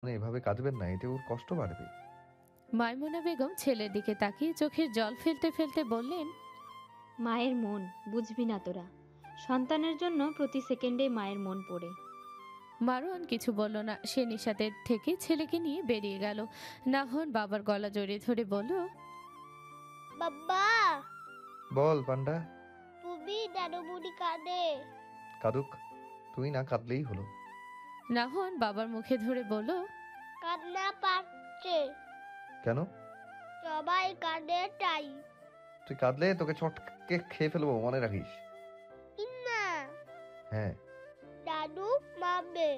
মানে এভাবে কাঁদবেন না, এতে ওর কষ্ট বাড়বে। মাইমুনা বেগম ছেলের দিকে তাকিয়ে চোখের জল ফেলতে ফেলতে বললেন, মায়ের মন বুঝবি না তোরা। সন্তানের জন্য প্রতি সেকেন্ডে মায়ের মন পড়ে। মারোয়ান কিছু বলল না। সে নিশাতের থেকে ছেলেকে নিয়ে বেরিয়ে গেল। নাহন বাবার গলা জড়িয়ে ধরে বলল, বাবা, বল পান্ডা। তুমি দাদু বুড়ি কাঁদে। কাঁদুক, তুই না কাঁদলেই হলো। নাহন বাবার মুখে ধরে বলল, কান্না পাচ্ছে, কেন? সবাই কাঁদে তাই। তুই কাঁদলে তোকে চটকে খেয়ে ফেলবো, মনে রাখিস। না, হ্যাঁ। দাদু মারবে।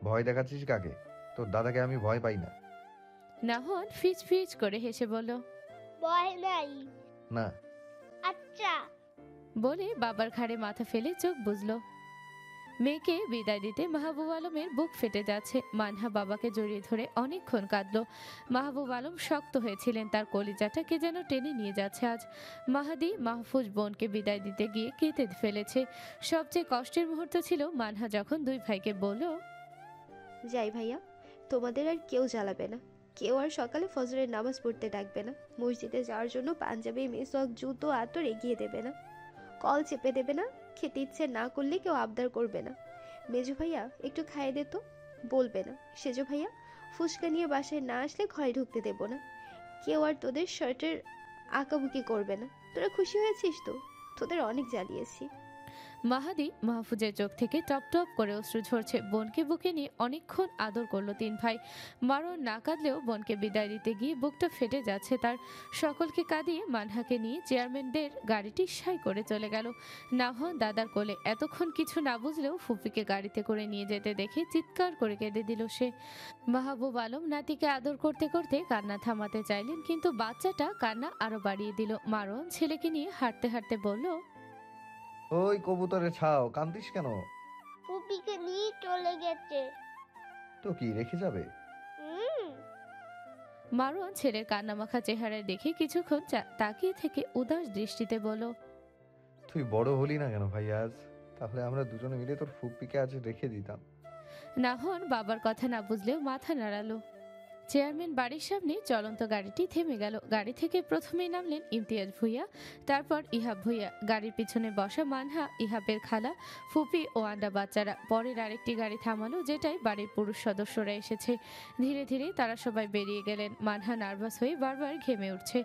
ভয় দেখাচ্ছিস কাকে? তোর দাদাকে আমি ভয় পাই না। নাহন ফিচ ফিচ করে হেসে বলল, ভয় নাই। না। আচ্ছা। বলে বাবার ঘাড়ে মাথা ফেলে চোখ বুঝলো। মেয়েকে বিদায় দিতে মাহবুব আলমের বুক ফেটে যাচ্ছে। মানহা বাবাকে জড়িয়ে ধরে অনেকক্ষণ কাঁদল। মাহবুব আলম শক্ত হয়েছিলেন, তার কলিজাটা কে যেন টেনে নিয়ে যাচ্ছে আজ। মাহাদি মাহফুজ বোনকে বিদায় দিতে গিয়ে কেঁদে ফেলেছে। সবচেয়ে কষ্টের মুহূর্ত ছিল মানহা যখন দুই ভাইকে বলল, যাই ভাইয়া, তোমাদের আর কেউ জ্বালাবে না, কেউ আর সকালে ফজরের নামাজ পড়তে ডাকবে না, মসজিদে যাওয়ার জন্য পাঞ্জাবি মিসওয়াক জুতো আতর এগিয়ে দেবে না, কল চেপে দেবে না, খেতে ইচ্ছে না করলে কেউ আবদার করবে না। মেজো ভাইয়া একটু খাইয়ে দে তো, বলবে না। সেজো ভাইয়া ফুসকা নিয়ে বাসায় না আসলে ঘরে ঢুকতে দেব না। কেউ আর তোদের শার্টের আঁকাবুকি করবে না। তোরা খুশি হয়েছিস তো? তোদের অনেক জ্বালিয়েছি। মাহাদি মাহফুজের চোখ থেকে টপ টপ করে অশ্রু ঝরছে। বোনকে বুকে নিয়ে অনেকক্ষণ আদর করলো তিন ভাই। মারণ না কাঁদলেও বোনকে বিদায় দিতে গিয়ে বুকটা ফেটে যাচ্ছে তার। সকলকে কাঁদিয়ে মানহাকে নিয়ে চেয়ারম্যানদের গাড়িটি সাই করে চলে গেল। নাহন দাদার কোলে। এতক্ষণ কিছু না বুঝলেও ফুপিকে গাড়িতে করে নিয়ে যেতে দেখে চিৎকার করে কেঁদে দিল সে। মাহবুব আলম নাতিকে আদর করতে করতে কান্না থামাতে চাইলেন, কিন্তু বাচ্চাটা কান্না আরো বাড়িয়ে দিল। মারণ ছেলেকে নিয়ে হাঁটতে হাঁটতে বলল, ওই কবুতরের ছাও, কান্দিস কেন? পুপিকে নিয়ে চলে গেছে। তো কি রেখে যাবে? হুম। মারোয়ান ছেলের কান্নামাখা চেহারা দেখে কিছুক্ষণ তাকিয়ে থেকে উদাস দৃষ্টিতে বলল, তুই বড় হলি না কেন ভাই আজ? তাহলে আমরা দুজনে মিলে তোর ফুপ্পিকে আজ রেখে দিতাম। নাহন বাবার কথা না বুঝলেও মাথা নাড়ালো। চেয়ারম্যান বাড়ির সামনে চলন্ত গাড়িটি থেমে গেল। গাড়ি থেকে প্রথমেই নামলেন ইমতিয়াজ ভুইয়া, তারপর ইহাব ভুইয়া। গাড়ির পিছনে বসা মানহা, ইহাবের খালা, ফুপি ও আন্ডা বাচ্চারা। পরের আরেকটি গাড়ি থামালো, যেটাই বাড়ির পুরুষ সদস্যরা এসেছে। ধীরে ধীরে তারা সবাই বেরিয়ে গেলেন। মানহা নার্ভাস হয়ে বারবার ঘেমে উঠছে।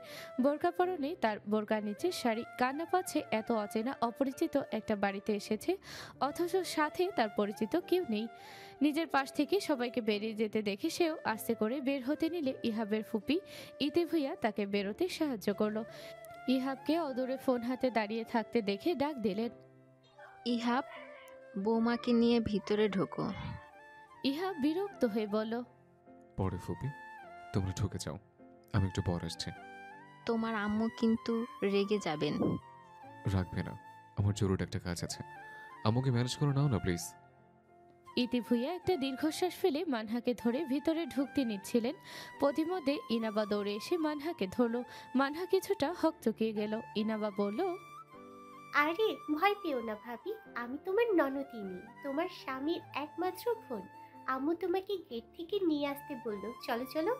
বোরকা পরনে, তার বোরকার নিচে শাড়ি। কান্না পাচ্ছে, এত অচেনা অপরিচিত একটা বাড়িতে এসেছে, অথচ সাথে তার পরিচিত কেউ নেই। নিজের পাশ থেকে সবাইকে বেরিয়ে যেতে দেখে সেও আস্তে করে বের হতে নিলে ইহাবের ফুপি ইতি ভুইয়া তাকে বেরোতে সাহায্য করলো। ইহাবকে অদূরে ফোন হাতে দাঁড়িয়ে থাকতে দেখে ডাক দিলেন, ইহাব, বৌমাকে নিয়ে ভিতরে ঢোকো। ইহাব বিরক্ত হয়ে বলল, পরে ফুপি, তোমরা ঢুকে যাও, আমি একটু পর আসছি। তোমার আম্মু কিন্তু রেগে যাবেন। রাখবে না, আমার জরুরি একটা কাজ আছে, আম্মুকে ম্যানেজ করে নাও না প্লিজ। ইতি ভুইয়া একটা দীর্ঘশ্বাস ফেলে মানহাকে ধরে ভিতরে ঢুকতে নিচ্ছিলেন। পথিমধ্যে ইনাবা দৌড়ে এসে মানহাকে ধরলো। মানহা কিছুটা হকচকিয়ে গেল। ইনাবা বলল, আরে ভয় পেও না ভাবি, আমি তোমার ননদিনী, তোমার স্বামীর একমাত্র বোন। আম্মু তোমাকে গেট থেকে নিয়ে আসতে বললো, চলো চলো।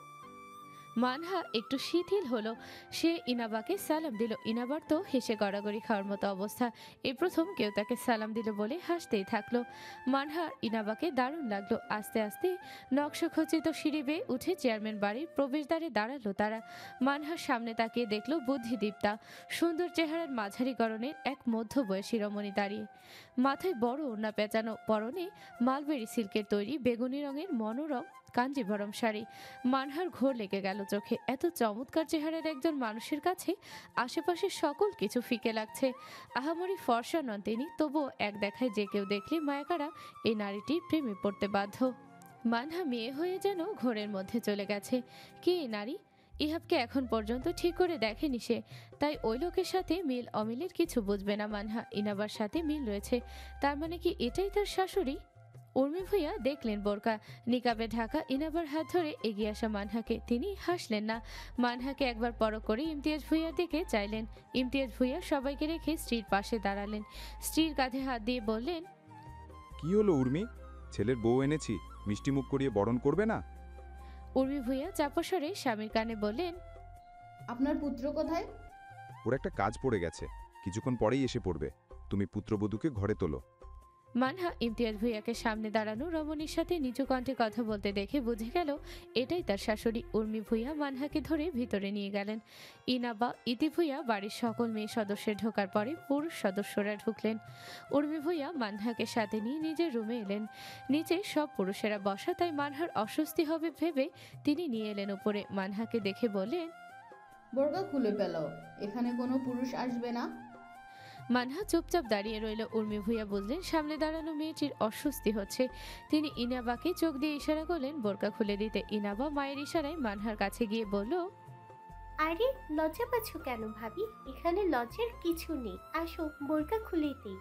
মানহা একটু শিথিল হলো। সে ইনাবাকে সালাম দিল। ইনাবার তো হেসে গড়াগড়ি খাওয়ার মতো অবস্থা। এই প্রথম কেউ তাকে সালাম দিল বলে হাসতেই থাকলো। মানহার ইনাবাকে দারুণ লাগলো। আস্তে আস্তে নকশাখচিত সিঁড়ি বেয়ে উঠে চেয়ারম্যান বাড়ির প্রবেশদ্বারে দাঁড়ালো তারা। মানহার সামনে তাকিয়ে দেখলো বুদ্ধিদীপ্তা, সুন্দর চেহারার মাঝারি গড়নের এক মধ্যবয়সী রমণী দাঁড়িয়ে। মাথায় বড় ওড়না পেঁচানো, পরনে মালবেরি সিল্কের তৈরি বেগুনি রঙের মনোরম কাঞ্জিভরম শাড়ি। মানহার ঘোর লেগে গেল চোখে। এত চমৎকার চেহারার একজন মানুষের কাছে আশেপাশে সকল কিছু ফিকে লাগছে। আহামরি ফর্সা নন তিনি, তবুও এক দেখায় যে কেউ দেখলে মায়াকারা এই নারীটির প্রেমে পড়তে বাধ্য। মানহা মেয়ে হয়ে যেন ঘোরের মধ্যে চলে গেছে। কে এই নারী? ইহাবকে এখন পর্যন্ত ঠিক করে দেখেনি সে, তাই ওই লোকের সাথে মিল অমিলের কিছু বুঝবে না মানহা। ইনাবার সাথে মিল রয়েছে, তার মানে কি এটাই তার শাশুড়ি? উর্মি ভুইয়া দেখলেন বোরকা নিকাবে ঢাকা ইনাবার হাত ধরে এগিয়ে আসা মানহাকে। তিনি হাসলেন না। মানহাকে একবার পরখ করে ইমতিয়াজ ভুইয়ার দিকে চাইলেন। ইমতিয়াজ ভুইয়া সবাইকে রেখে স্ত্রীর পাশে দাঁড়ালেন। স্ত্রীর কাঁধে হাত দিয়ে বললেন, কি হলো উর্মি? ছেলের বউ এনেছি, মিষ্টি মুখ করিয়ে বরণ করবে না? উর্মি ভূঁইয়া চাপস্বরে স্বামীর কানে বললেন, আপনার পুত্র কোথায়? ওর একটা কাজ পড়ে গেছে, কিছুক্ষণ পরেই এসে পড়বে। তুমি পুত্রবধূকে ঘরে তোলো। মানহা ইমতিয়াজ ভূঁইয়াকে সামনে দাঁড়ানো রমণীর সাথে নিচু কণ্ঠে কথা বলতে দেখে বুঝে গেল এটাই তার শাশুড়ি। উর্মি ভূঁইয়া মানহাকে ধরে ভিতরে নিয়ে গেলেন। ইনাবা ইতি ভূঁইয়া বাড়ির সকল মেয়ে সদস্যের ঢোকার পরে পুরুষ সদস্যরা ঢুকলেন। উর্মি ভূঁইয়া মানহাকে সাথে নিয়ে নিজের রুমে এলেন। নিচে সব পুরুষেরা বসা, তাই মানহার অস্বস্তি হবে ভেবে তিনি নিয়ে এলেন উপরে। মানহাকে দেখে বললেন, বোরকা খুলে ফেলো, এখানে কোনো পুরুষ আসবে না। মানহা চুপচাপ দাঁড়িয়ে রইল। উর্মি ভূঁইয়া বুঝলেন সামনে দাঁড়ানো মেয়েটির অস্বস্তি হচ্ছে। তিনি ইনাবাকে চোখ দিয়ে ইশারা করলেন বোরকা খুলে দিতে। ইনাবা মায়ের ইশারায় মানহার কাছে গিয়ে বলল, আরে লজ্জা পাচ্ছ কেন ভাবি? এখানে লজ্জার কিছু নেই, আসো বোরকা খুলে দিই।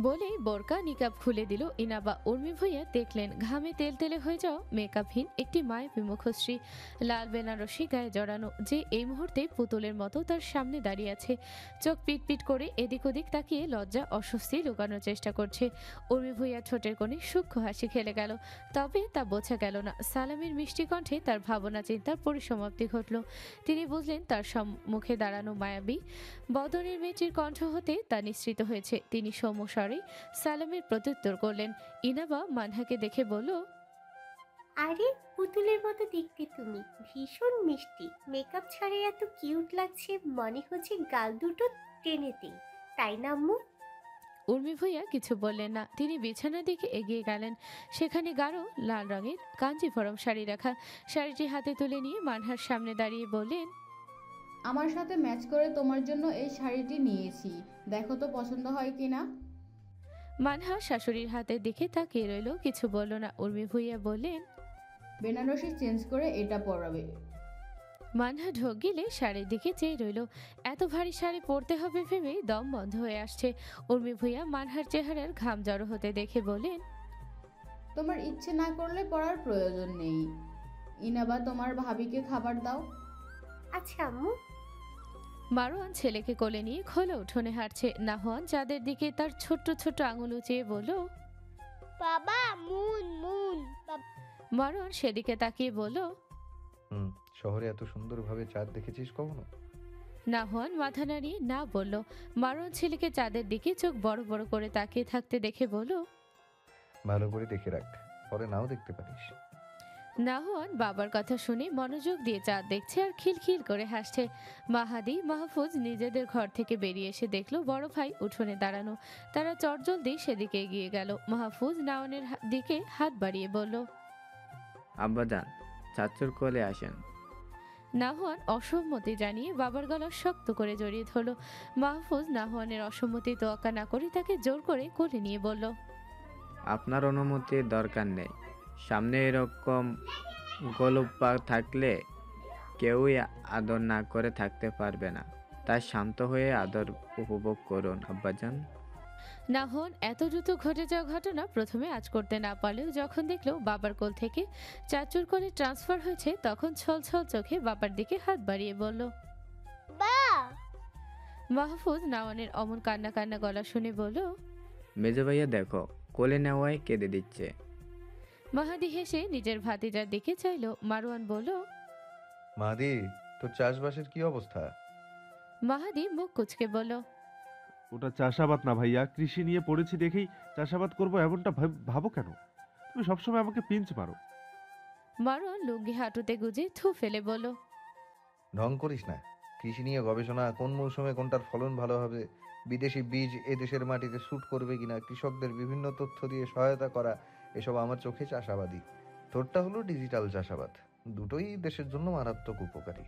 বলেই বোরকা নিকাব খুলে দিল ইনাবা। উর্মি ভূঁইয়া দেখলেন ঘামে তেলতেলে হয়ে যাওয়া মেকআপহীন একটি মায়াবী মুখশ্রী, লাল বেনারসি গায়ে জড়ানো, যে এই মুহূর্তে পুতুলের মতো তার সামনে দাঁড়িয়ে আছে। চোখ পিটপিট করে এদিক ওদিক তাকিয়ে লজ্জা অস্বস্তি লুকানোর চেষ্টা করছে। উর্মি ভূঁইয়া ঠোঁটের কোণে সূক্ষ্ম হাসি খেলে গেল, তবে তা বোঝা গেল না। সালামের মিষ্টি কণ্ঠে তার ভাবনা চিন্তার পরিসমাপ্তি ঘটল। তিনি বুঝলেন তার সম্মুখে দাঁড়ানো মায়াবী বদনের মেয়েটির কণ্ঠ হতে তা নিঃসৃত হয়েছে। তিনি সমস্যারে সালামের প্রত্যুত্তর করলেন। ইনাবা মানহাকে দেখে বলল, আরে পুতুলের মতো দেখতে তুমি, ভীষণ মিষ্টি। মেকআপ ছাড়া এত কিউট লাগছে, মনে হচ্ছে গাল দুটো টেনে দিই, তাই না আম্মু? উর্মি ভূঁইয়া কিছু বললেন না। তিনি বিছানার দিকে এগিয়ে গেলেন। সেখানে গাঢ় লাল রঙের কাঞ্জিভরম শাড়ি রাখা। শাড়িটি হাতে তুলে নিয়ে মানহার সামনে দাঁড়িয়ে বললেন, আমার সাথে ম্যাচ করে তোমার জন্য এই শাড়িটি নিয়েছি, দেখো তো পছন্দ হয় কিনা। মানহা শাশুড়ির হাতের দিকে তাকিয়ে রইল, কিছু বলল না। উর্মি ভূঁইয়া বললেন, বেনারসি চেঞ্জ করে এটা পরাবে। মানহা ঢোক গিলে শাড়ির দিকে চেয়ে রইল। এত ভারী শাড়ি পরতে হবে ভেবেই দম বন্ধ হয়ে আসছে। উর্মি ভূঁইয়া মানহার চেহারার ঘাম জড়ো হতে দেখে বলেন, তোমার ইচ্ছে না করলে পরার প্রয়োজন নেই। ইনাবা তোমার ভাবিকে খাবার দাও। আচ্ছা আম্মু। মারোয়ান ছেলেকে কোলে নিয়ে খোলা উঠোনে হাঁটছে। নাহওয়ান চাঁদের দিকে তার ছোট্ট ছোট্ট আঙুল উঁচিয়ে বলল, বাবা মুন মুন। মারোয়ান সেদিকে তাকিয়ে বলল, শহরে এত সুন্দরভাবে চাঁদ দেখেছিস কখনো? নাহওয়ান মাথা নাড়িয়ে না বলল। মারোয়ান ছেলেকে চাঁদের দিকে চোখ বড় বড় করে তাকিয়ে থাকতে দেখে বলল, ভালো করে দেখে রাখ, পরে নাও দেখতে পারিস। নাহওয়ান বাবার কথা শুনে মনোযোগ দিয়ে চাঁদ দেখছে আর খিলখিল করে হাসছে। মাহাদি মাহফুজ নিজেদের ঘর থেকে বেরিয়ে এসে দেখলো বড় ভাই উঠোনে দাঁড়ানো। তারা চটজলদি সেদিকে এগিয়ে গেল। মাহফুজ নাওনের দিকে হাত বাড়িয়ে বলল, আব্বাজান, চাচুর কোলে আসেন। নাহওয়ান অসম্মতি জানিয়ে বাবার গলা শক্ত করে জড়িয়ে ধরল। মাহফুজ নাহওয়ানের অসম্মতি তোয়াক্কা না করে তাকে জোর করে কোলে নিয়ে বলল, আপনার অনুমতির দরকার নেই। সামনে এরকম গোলপ্পা থাকলে কেউই আদর না করে থাকতে পারবে না, তাই শান্ত হয়ে আদর উপভোগ করুন আব্বাজান। নাহওয়ান এত দ্রুত ঘটে যাওয়া ঘটনা প্রথমে আজ করতে না পারলেও যখন দেখলো বাবার কোল থেকে চাচুর কোলে ট্রান্সফার হয়েছে, তখন ছলছল চোখে বাবার দিকে হাত বাড়িয়ে বলল, বা মাহফুজ নাওয়ানের অমন কান্না কান্না গলা শুনে বলল, মেজো ভাইয়া দেখো, কোলে নেওয়ায় কেঁদে দিচ্ছে। মাহাদি হেসে নিজের ভাতিজার দিকে চাইল। মারওয়ান বলল, মাহাদি, তোর চাষবাসের কি অবস্থা? মাহাদি মুখ কুচকে বলল, ওটা চাষাবাদ না ভাইয়া, কৃষি নিয়ে পড়েছি দেখেই চাষাবাদ করবো এমনটা ভাবো কেন? তুমি সবসময় আমাকে পিঞ্চ মারো। মারওয়ান লুঙ্গি হাঁটুতে গুজে থু ফেলে বলল, ঢং করিস না। কৃষি নিয়ে গবেষণা, কোন মৌসুমে কোনটার ফলন ভালো হবে, বিদেশি বীজ এদেশের মাটিতে স্যুট করবে কিনা, কৃষকদের বিভিন্ন তথ্য দিয়ে সহায়তা করা, এসব আমার চোখে চাষাবাদই। তোরটা হলো ডিজিটাল চাষাবাদ, দুটোই দেশের জন্য মারাত্মক উপকারী।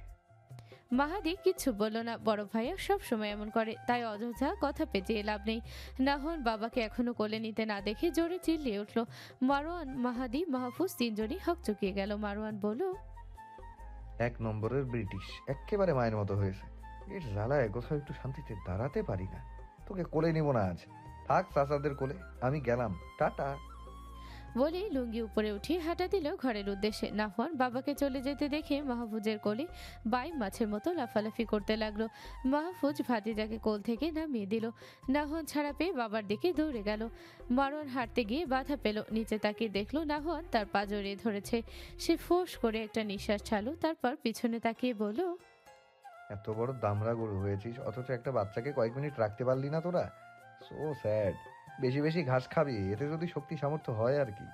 মাহাদি কিচ্ছু বলল না। বড় ভাইয়া সব সময় এমন করে, তাই অযথা কথা পেঁচিয়ে লাভ নেই। নাহওয়ান বাবাকে এখনো কোলে নিতে না দেখে জোরে চিল্লিয়ে উঠল। মারওয়ান, মাহাদি, মাহফুজ তিনজনই হকচকিয়ে গেল। মারওয়ান বলল, এক নম্বরের ব্রিটিশ, একেবারে মায়ের মতো হয়েছে। এর জ্বালায় কোথাও একটু শান্তিতে দাঁড়াতে পারি না। তোকে কোলে নিব না আজ, থাক চাচাদের কোলে, আমি গেলাম, টাটা। বলে লুঙ্গি উপরে উঠিয়ে হাঁটা দিল ঘরের উদ্দেশ্যে। নাহওয়ান বাবাকে চলে যেতে দেখে মাহফুজের কোলে বাই মাছের মতো লাফালাফি করতে লাগলো। মাহফুজ ভাতিজাকে কোল থেকে নামিয়ে দিল। নাহওয়ান ছাড়া পেয়ে বাবার দিকে দৌড়ে গেল। মারওয়ান হাঁটতে গিয়ে বাধা পেল। নিচে তাকিয়ে দেখলো নাহওয়ান তার পা জড়িয়ে ধরেছে। সে ফোঁস করে একটা নিঃশ্বাস ছাড়লো, তারপর পিছনে তাকিয়ে বলল, এত বড় দামড়া গরু হয়েছিস, অথচ একটা বাচ্চাকে কয়েক মিনিট রাখতে পারলি না তোরা। So sad. বেশি বেশি ঘাস খাবি, এতে যদি শক্তি সামর্থ্য হয় আর কি।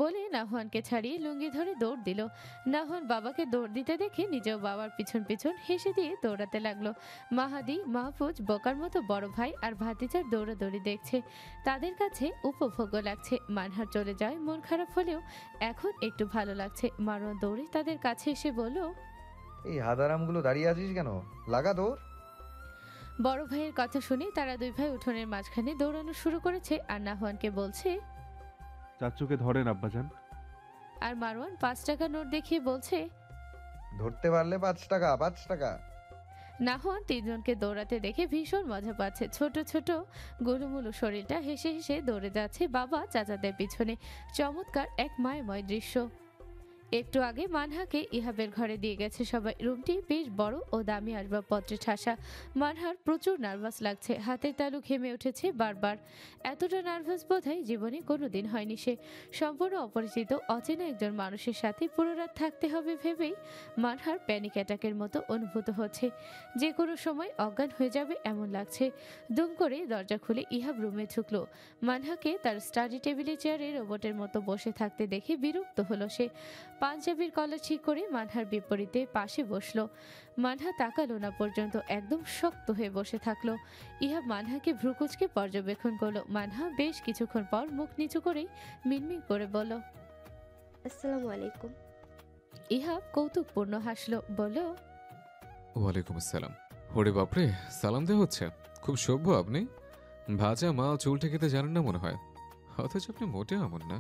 বলে নাহওয়ানকে ছাড়িয়ে লুঙ্গি ধরে দৌড় দিল। নাহওয়ান বাবাকে দৌড় দিতে দেখে নিজেও বাবার পিছন পিছন হেসে দিয়ে দৌড়াতে লাগলো। মাহাদি, মাহফুজ বোকার মতো বড় ভাই আর ভাতিজার দৌড়াদৌড়ি দেখছে। তাদের কাছে উপভোগ্য লাগছে। মানহার চলে যায় মন খারাপ হলেও এখন একটু ভালো লাগছে। মারওয়ান দৌড়ে তাদের কাছে এসে বলল, এই হাদারামগুলো দাঁড়িয়ে আছিস কেন? লাগা দৌড়। বড় ভাইয়ের কথা শুনে তারা দুই ভাই উঠোনের মাঝখানে দৌড়ানো শুরু করেছে আর নাহওয়ানকে বলছে, চাচুকে ধরেন আব্বাজান। আর মারওয়ান 5 টাকা নোট দেখিয়ে বলছে, ধরতে পারলে 5 টাকা, 5 টাকা। নাহওয়ান তিনজনকে দৌড়াতে দেখে ভীষণ মজা পাচ্ছে। ছোট ছোট গোলুমুলু শরীরটা হেসে হেসে দৌড়ে যাচ্ছে বাবা চাচাদের পিছনে। চমৎকার এক মায়াময় দৃশ্য। একটু আগে মানহাকে ইহাবের ঘরে দিয়ে গেছে সবাই। রুমটি বেশ বড় ও দামি আসবাবপত্রে ঠাসা। মানহার প্রচুর নার্ভাস লাগছে, হাতের তালু ঘেমে উঠেছে বারবার। এতটা নার্ভাস বোধহয় জীবনে কোনোদিন হয়নি সে। সম্পূর্ণ অপরিচিত অচেনা একজন মানুষের সাথে পুরো রাত থাকতে হবে ভেবেই মানহার প্যানিক অ্যাটাকের মতো অনুভূত হচ্ছে। যে কোনো সময় অজ্ঞান হয়ে যাবে এমন লাগছে। দুম করে দরজা খুলে ইহাব রুমে ঢুকলো। মানহাকে তার স্টাডি টেবিলে চেয়ারে রোবটের মতো বসে থাকতে দেখে বিরক্ত হলো সে। পাঞ্জাবির কলার ঠিক করে মানহার বিপরীতে পাশে বসলো। মানহা তাকালো না পর্যন্ত, একদম শক্ত হয়ে বসে থাকলো। ইহাব মানহাকে ভ্রুকুচকে পর্যবেক্ষণ করলো। মানহা বেশ কিছুক্ষণ পর মুখ নিচু করেই মিনমিন করে বলল, আসসালামু আলাইকুম। ইহাব কৌতুকপূর্ণ হাসলো, বলল, ওয়ালাইকুম আসসালাম। ওরে বাপরে, সালাম দেওয়া হচ্ছে। খুব সভ্য আপনি। ভাজা মাল চুলটে খেতে জানেন না মনে হয়, অথচ আপনি মোটেও এমন না।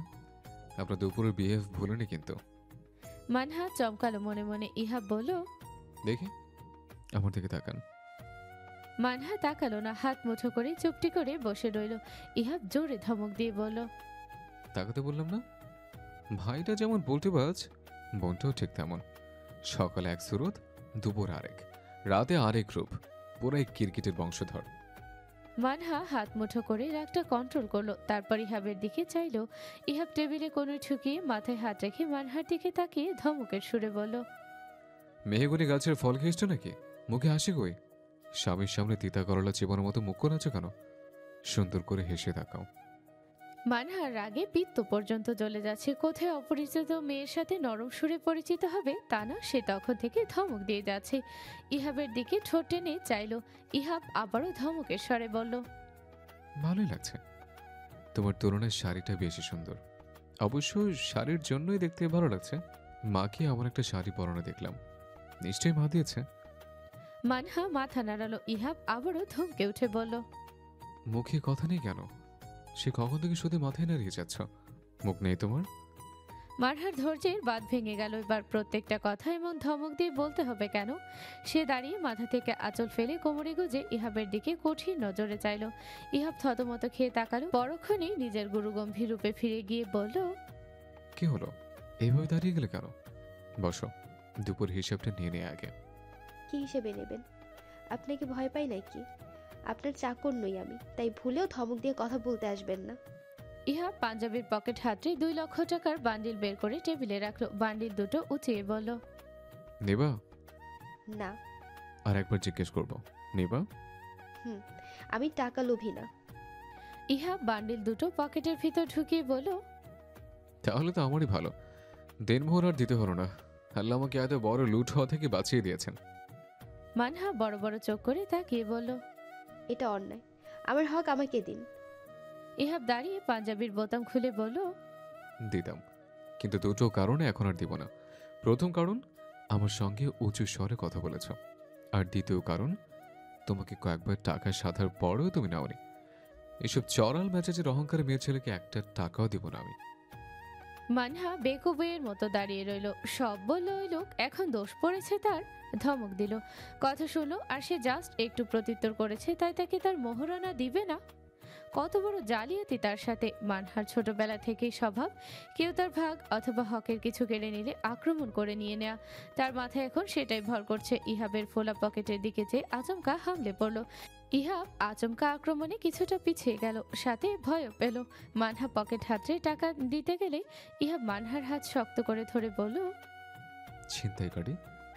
আপনার দুপুরের বিহেভ ভুলেনি কিন্তু। মানহা চমকালো মনে মনে। ইহাব বলল, দেখি আমার দিকে তাকান। মানহা তাকালো না, হাত মুঠো করে চুপটি করে বসে রইল। ইহাব জোরে ধমক দিয়ে বলল, তাকাতে বললাম না? ভাইটা যেমন বলতেবাজ, বোনটাও ঠিক তেমন। সকালে এক সুরত, দুপুর আরেক, রাতে আরেক রূপ। পুরাই ক্রিকেটের বংশধর। মানহা হাত মুঠো করে রাগটা কন্ট্রোল করলো। তারপর ইহাবের দিকে চাইলো। ইহাব টেবিলে কোনো ঠুকিয়ে মাথায় হাত রেখে মানহার দিকে তাকিয়ে ধমকের সুরে বলল, মেহগুনি গাছের ফল খেয়েছ নাকি? মুখে হাসি কই? স্বামীর সামনে তিতা করলা চিবানোর মতো মুখ করেছ কেন? সুন্দর করে হেসে তাকাও। মানহার রাগে পিত্ত পর্যন্ত জ্বলে যাচ্ছে। কোথায় অপরিচিত মেয়ের সাথে নরম সুরে পরিচিত হবে তা না, সে তখন থেকে ধমক দিয়ে যাচ্ছে। ইহাবের দিকে ঠোঁট টেনে চাইলো। ইহাব আবারও ধমকের স্বরে বলল, ভালোই লাগছে। তোমার তুলনায় শাড়িটা বেশি সুন্দর। অবশ্য শাড়ির জন্যই দেখতে ভালো লাগছে। মাকে এমন একটা শাড়ি পরানো দেখলাম, নিশ্চয়ই মা দিয়েছে। মানহা মাথা নাড়ালো। ইহাব আবারও ধমকে উঠে বলল, মুখে কথা নেই কেন? সে কখন থেকে শুধু মাথায় নাড়িয়ে যাচ্ছ? মুখ নেই তোমার? মানহার ধৈর্যের বাঁধ ভেঙে গেল। এবার প্রত্যেকটা কথা এমন ধমক দিয়ে বলতে হবে কেন? সে দাঁড়িয়ে মাথা থেকে আঁচল ফেলে কোমরে গুজে ইহাবের দিকে কঠিন নজরে চাইল। ইহাব থতমত খেয়ে তাকালো। পরক্ষণেই নিজের গুরুগম্ভীর রূপে ফিরে গিয়ে বলল, কি হলো? এইভাবে দাঁড়িয়ে গেলে কেন? বসো, দুপুর হিসাবটা নিয়ে নিয়ে আগে। কি হিসেবে নেবেন? আপনাকে ভয় পাই নাকি? আপনার চাকর নই আমি, তাই ভুলেও ধমক দিয়ে কথা বলতে আসবেন না। ইহাব পাঞ্জাবির পকেট হাতড়ে 2 লক্ষ টাকার বান্ডিল বের করে টেবিলে রাখলো। বান্ডিল দুটো উঁচিয়ে বলল, নেবা? না। আর একবার জিজ্ঞেস করবো, নেবা? আমি টাকা লোভী না। ইহাব বান্ডিল দুটো পকেটের ভিতর ঢুকিয়ে বলল, তাহলে তো আমারই ভালো। দেনমোহর আর দিতে হলো না। আল্লাহ আমাকে এত বড় লুট হওয়া থেকে বাঁচিয়ে দিয়েছেন। মানহা বড় বড় চোখ করে তাকিয়ে বলল, এটা অন্যায়। আমার হক আমাকে দিন। ইহাব দাঁড়িয়ে পাঞ্জাবির বোতাম খুলে বলল, দিতাম, কিন্তু দুটো কারণে এখন আর দিব না। প্রথম কারণ, আমার সঙ্গে উঁচু স্বরে কথা বলেছ। আর দ্বিতীয় কারণ, তোমাকে কয়েকবার টাকা সাধার পরেও তুমি নাওনি। এসব চড়াল মেজাজের অহংকারে মেয়ে ছেলেকে একটা টাকাও দিব না আমি। মানহা বেকুবের মতো দাঁড়িয়ে রইল। সব বলল ওই লোক, এখন দোষ পড়েছে তার। ধমক দিল, কথা শুনলো আর সে জাস্ট একটু প্রত্যুত্তর করেছে, তাই তাকে তার মোহরানা দিবে না? কত বড় জালিয়াতি তার সাথে। মানহার ছোটবেলা থেকেই স্বভাব কেউ তার ভাগ অথবা হকের কিছু কেড়ে নিলে আক্রমণ করে নিয়ে নেওয়া। তার মাথায় এখন সেটাই ভর করছে। ইহাবের ফোলা পকেটের দিকে যে আচমকা হামলে পড়ল। ইহাব আচমকা আক্রমণে কিছুটা পিছিয়ে গেল, সাথে ভয়ও পেল। মানহা পকেট হাতড়ে টাকা দিতে গেলে ইহাব মানহার হাত শক্ত করে ধরে বলল, ছিনতাইকারী,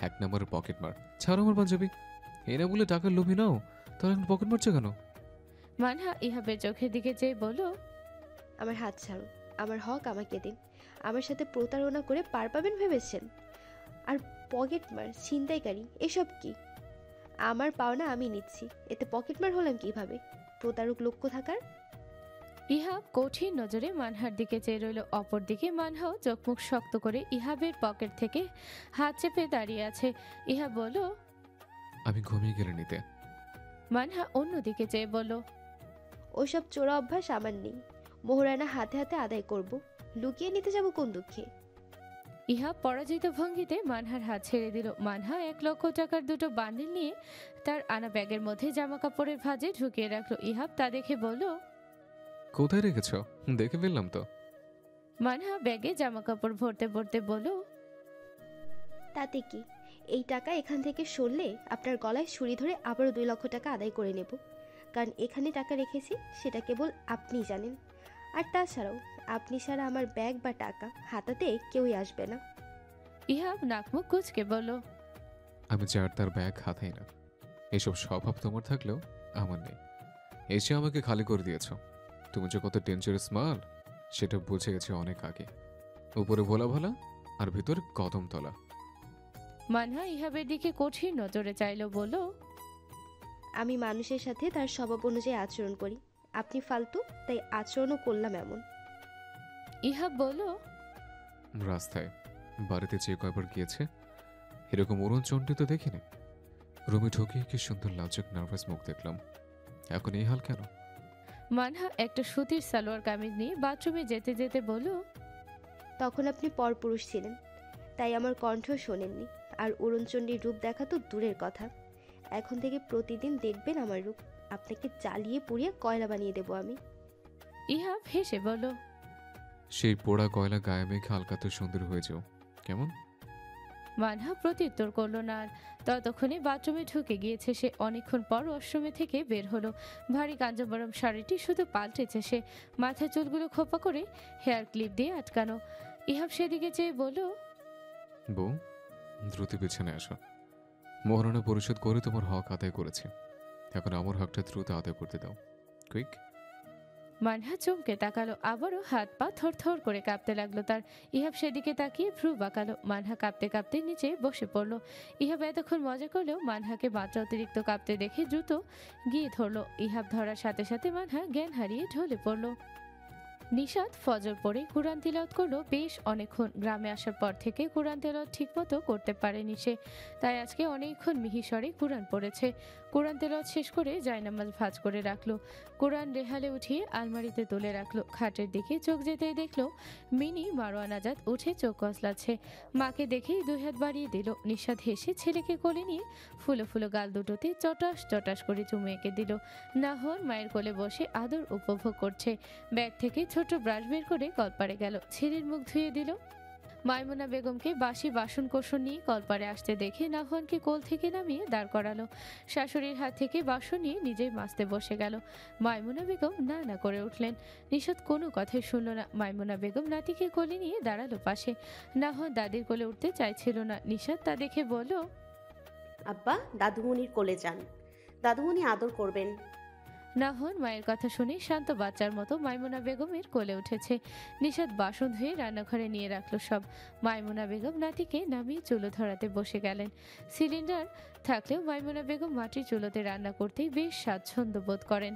1 নম্বরের পকেট মার। ছাড় আমার পাঞ্জাবি। এরা বলে টাকার লোভী নাও, তাহলে এখন পকেট মারছে কেন? মানহা ইহাবের চোখের দিকে চেয়ে বলল, আমার হাত ছাড়ুন, আমার হক আমাকে দিন। আমার সাথে প্রতারণা করে পার পাবেন ভেবেছেন? আর পকেটমার, ছিনতাইকারী এসব কি? আমার পাওনা আমি নিচ্ছি, এতে পকেটমার হলাম কিভাবে? প্রতারক লক্ষ্য থাকার। ইহাব কঠিন নজরে মানহার দিকে চেয়ে রইল। অপরদিকে মানহাও চোখ মুখ শক্ত করে ইহাবের পকেট থেকে হাত চেপে দাঁড়িয়ে আছে। ইহাব বলল, আমি ঘুমিয়ে গেলে নিতে। মানহা অন্যদিকে চেয়ে বলল, ওসব চোরা অভ্যাস আমার নেই। মোহরানা হাতে হাতে আদায় করব, লুকিয়ে নিতে যাব কোন দুঃখে? ইহাব পরাজিত ভঙ্গিতে মানহার হাত ছেড়ে দিল। মানহা 1 লক্ষ টাকার দুটো বান্ডিল নিয়ে তার আনা ব্যাগের মধ্যে জামা কাপড়ের ভাঁজে ঢুকিয়ে রাখলো। ইহাব তা দেখে বলল, কোথায় রেখেছ? দেখে ফেললাম তো। মানহা ব্যাগে জামা কাপড় ভরতে ভরতে বলল, তাতে কি, এই টাকা এখান থেকে সরলে আপনার গলায় ছুরি ধরে আবারও 2 লক্ষ টাকা আদায় করে নেব। কারণ এখানে টাকা রেখেছি সেটা কেবল আপনিই জানেন। আর তাছাড়াও আপনি ছাড়া আমার ব্যাগ বা টাকা হাতাতে কেউই আসবে না। ইহাব নাকমুখ কুঁচকে বলল, আমি যার তার ব্যাগ হাতাই না। এসব স্বভাব তোমার থাকলেও আমার নেই। এসে আমাকে খালি করে দিয়েছ। তুমি যে কত ডেঞ্জারাস মাল সেটা বুঝে গেছে অনেক আগে। উপরে ভোলা ভোলা আর ভিতরে কদম তলা। মানহা ইহাবের দিকে কঠিন নজরে চাইল, বলল, আমি মানুষের সাথে তার স্বভাব অনুযায়ী আচরণ করি। আপনি ফালতু, তাই আচরণও করলাম এমন। ইহাব বলল, রাস্তায় বাড়িতে যে কয়বার গিয়েছে এরকম অরুণচণ্ডী তো দেখিনি। রুমে ঢুকিয়ে কি সুন্দর লাজুক নার্ভাস মুখ দেখলাম। এখন এই হাল কেন? মানহা একটা সুতির সালোয়ার কামিজ নিয়ে বাথরুমে যেতে যেতে বলল, তখন আপনি পরপুরুষ ছিলেন, তাই আমার কণ্ঠ শোনেননি। আর অরুণচণ্ডীর রূপ দেখা তো দূরের কথা, এখন থেকে প্রতিদিন দেখবেন আমার রূপ। আপনাকে জ্বালিয়ে পুড়িয়ে কয়লা বানিয়ে দেব আমি। ইহাব হেসে বলল, সেই পোড়া কয়লা গায়ে মেঘে হালকা তো সুন্দর হয়ে যাও কেমন? মানহা প্রত্যুত্তর করল না। আর ততক্ষণে বাথরুমে ঢুকে গিয়েছে সে। অনেকক্ষণ পর ওয়াশরুমে থেকে বের হলো। ভারী কাঞ্চবরম শাড়িটি শুধু পাল্টেছে সে। মাথায় চুলগুলো খোপা করে হেয়ার ক্লিপ দিয়ে আটকানো। ইহাব সেদিকে চেয়ে বলল, বউ, দ্রুত বিছানে আসো। মোহরানা পরিশোধ করে তোমার হক আদায় করেছি। এখন আমার হকটা দ্রুত আদায় করতে দাও, কুইক। মানহা চমকে তাকালো। আবারও হাত পা থরথর করে কাঁপতে লাগলো তার। ইহাব সেদিকে তাকিয়ে ভ্রু বাঁকালো। মানহা কাঁপতে কাঁপতে নিচে বসে পড়ল। ইহাব এতক্ষণ মজা করলেও মানহাকে মাত্রা অতিরিক্ত কাঁপতে দেখে দ্রুত গিয়ে ধরল। ইহাব ধরার সাথে সাথে মানহা জ্ঞান হারিয়ে ঢলে পড়ল। নিশাত ফজর পড়ে কুরআন তিলাওয়াত করলো বেশ অনেকক্ষণ। গ্রামে আসার পর থেকে কুরআন তেলাওয়াত ঠিকমতো করতে পারেনি সে, তাই আজকে অনেকক্ষণ মিহিস্বরে কুরআন পড়েছে। কুরআন তেলাওয়াত শেষ করে জায়নামাজ ভাঁজ করে রাখলো। কুরআন রেহালে উঠিয়ে আলমারিতে তুলে রাখলো। খাটের দিকে চোখ যেতেই দেখলো মিনি মারওয়ান আজাদ উঠে চোখ কসলাচ্ছে। মাকে দেখেই 2 হাত বাড়িয়ে দিল। নিশাত হেসে ছেলেকে কোলে নিয়ে ফুলো ফুলো গাল দুটোতে চটাস চটাস করে চুমু এঁকে দিল। নাহর মায়ের কোলে বসে আদর উপভোগ করছে। ব্যাগ থেকে ছোট ব্রাশ বের করে কলপারে গেল, ছেলের মুখ ধুয়ে দিল। মাইমুনা বেগমকে বাসি বাসন কোসন নিয়ে কলপারে আসতে দেখে নাহওয়ানকে কোল থেকে নামিয়ে দাঁড় করালো। শাশুড়ির হাত থেকে বাসন নিয়ে নিজেই মাজতে বসে গেল। মাইমুনা বেগম না না করে উঠলেন। নিশাত কোনো কথাই শুনল না। মাইমুনা বেগম নাতিকে কোলে নিয়ে দাঁড়ালো পাশে। নাহওয়ান দাদির কোলে উঠতে চাইছিল না। নিশাত তা দেখে বলল, আব্বা, দাদুমণির কোলে যান, দাদুমণি আদর করবেন। নাহওয়ান মায়ের কথা শুনে শান্ত বাচ্চার মতো মাইমুনা বেগমের কোলে উঠেছে। নিশাত বাসন ধুয়ে রান্নাঘরে নিয়ে রাখলো সব। মাইমুনা বেগম নাতিকে নামিয়ে চুলো ধরাতে বসে গেলেন। সিলিন্ডার থাকলেও মাইমুনা বেগম মাটির চুলোতে রান্না করতেই বেশ স্বাচ্ছন্দ্য বোধ করেন।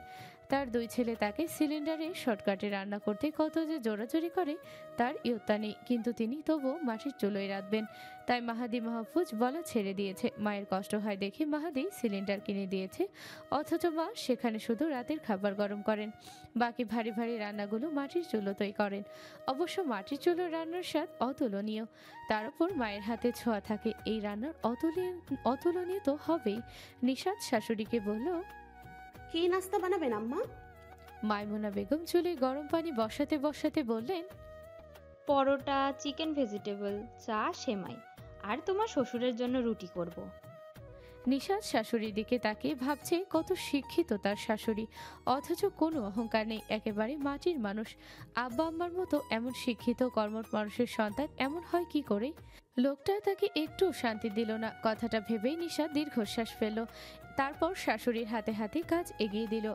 তার 2 ছেলে তাকে সিলিন্ডারে শর্টকাটে রান্না করতে কত যে জোরাজোরি করে তার ইয়ত্তা নেই, কিন্তু তিনি তবুও মাটির চুলোয় রাঁধবেন। তাই মাহাদি মাহফুজ বলা ছেড়ে দিয়েছে। মায়ের কষ্ট হয় দেখে মাহাদি সিলিন্ডার কিনে দিয়েছে, অথচ মা সেখানে শুধু রাতের খাবার গরম করেন। বাকি ভারী ভারী রান্নাগুলো মাটির চুলোতেই করেন। অবশ্য মাটির চুলোর রান্নার স্বাদ অতুলনীয়। তার উপর মায়ের হাতে ছোঁয়া থাকে। এই রান্নার অতুলনীয় তো হবেই। নিশাত শাশুড়িকে বলল, কি নাস্তা বানাবেন আম্মা? মাইমুনা বেগম চুলে গরম পানি বসাতে বসাতে বললেন, পরোটা, চিকেন ভেজিটেবল, চা, সেমাই, আর তোমার শ্বশুরের জন্য রুটি করব। নিশাদ শাশুড়ির দিকে তাকিয়ে ভাবছে কত শিক্ষিত তার শাশুড়ি, অথচ কোনো অহংকার নেই, একেবারে মাটির মানুষ। আব্বা আম্মার মতো এমন শিক্ষিত কর্মঠ মানুষের সন্তান এমন হয় কি করে? লোকটা তাকে একটু শান্তি দিল না। কথাটা ভেবেই নিশাদ দীর্ঘশ্বাস ফেলল। তারপর শাশুড়ির হাতে হাতে কাজ এগিয়ে দিল।